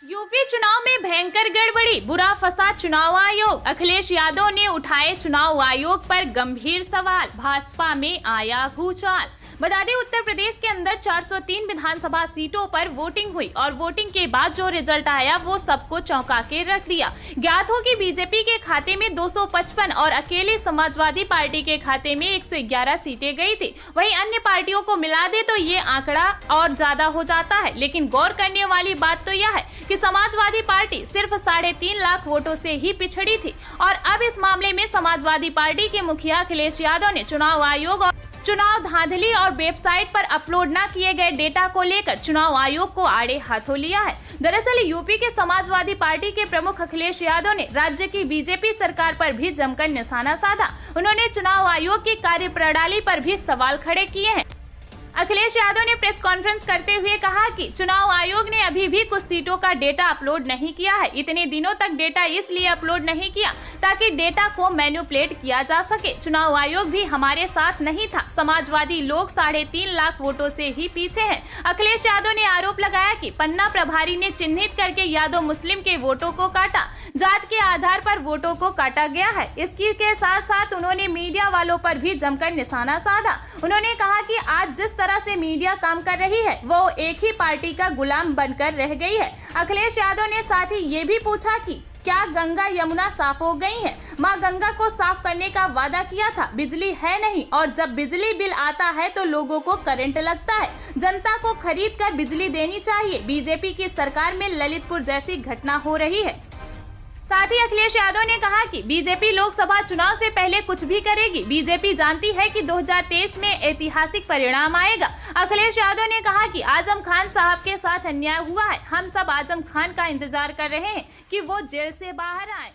UP चुनाव में भयंकर गड़बड़ी, बुरा फंसा चुनाव आयोग। अखिलेश यादव ने उठाए चुनाव आयोग पर गंभीर सवाल, भाजपा में आया भूचाल। बता दें, उत्तर प्रदेश के अंदर 403 विधानसभा सीटों पर वोटिंग हुई और वोटिंग के बाद जो रिजल्ट आया वो सबको चौंका के रख दिया। ज्ञात हो कि बीजेपी के खाते में 255 और अकेले समाजवादी पार्टी के खाते में 111 सीटें गई थी। वहीं अन्य पार्टियों को मिला दे तो ये आंकड़ा और ज्यादा हो जाता है। लेकिन गौर करने वाली बात तो यह है कि समाजवादी पार्टी सिर्फ 3.5 लाख वोटों से ही पिछड़ी थी। और अब इस मामले में समाजवादी पार्टी के मुखिया अखिलेश यादव ने चुनाव आयोग और चुनाव धांधली और वेबसाइट पर अपलोड न किए गए डेटा को लेकर चुनाव आयोग को आड़े हाथों लिया है। दरअसल यूपी के समाजवादी पार्टी के प्रमुख अखिलेश यादव ने राज्य की बीजेपी सरकार पर भी जमकर निशाना साधा। उन्होंने चुनाव आयोग की कार्यप्रणाली पर भी सवाल खड़े किए हैं। अखिलेश यादव ने प्रेस कॉन्फ्रेंस करते हुए कहा कि चुनाव आयोग ने अभी भी कुछ सीटों का डेटा अपलोड नहीं किया है। इतने दिनों तक डेटा इसलिए अपलोड नहीं किया ताकि डेटा को मैनिपुलेट किया जा सके। चुनाव आयोग भी हमारे साथ नहीं था। समाजवादी लोग 3.5 लाख वोटों से ही पीछे हैं। अखिलेश यादव ने आरोप लगाया कि पन्ना प्रभारी ने चिन्हित करके यादव मुस्लिम के वोटों को काटा, जात के आधार पर वोटों को काटा गया है। इसके के साथ साथ उन्होंने मीडिया वालों पर भी जमकर निशाना साधा। उन्होंने कहा कि आज जिस तरह से मीडिया काम कर रही है वो एक ही पार्टी का गुलाम बनकर रह गई है। अखिलेश यादव ने साथ ही ये भी पूछा कि क्या गंगा यमुना साफ हो गई है? मां गंगा को साफ करने का वादा किया था, बिजली है नहीं, और जब बिजली बिल आता है तो लोगों को करंट लगता है। जनता को खरीद कर बिजली देनी चाहिए। बीजेपी की सरकार में ललितपुर जैसी घटना हो रही है। साथ ही अखिलेश यादव ने कहा कि बीजेपी लोकसभा चुनाव से पहले कुछ भी करेगी। बीजेपी जानती है कि 2023 में ऐतिहासिक परिणाम आएगा। अखिलेश यादव ने कहा कि आजम खान साहब के साथ अन्याय हुआ है। हम सब आजम खान का इंतजार कर रहे हैं कि वो जेल से बाहर आए।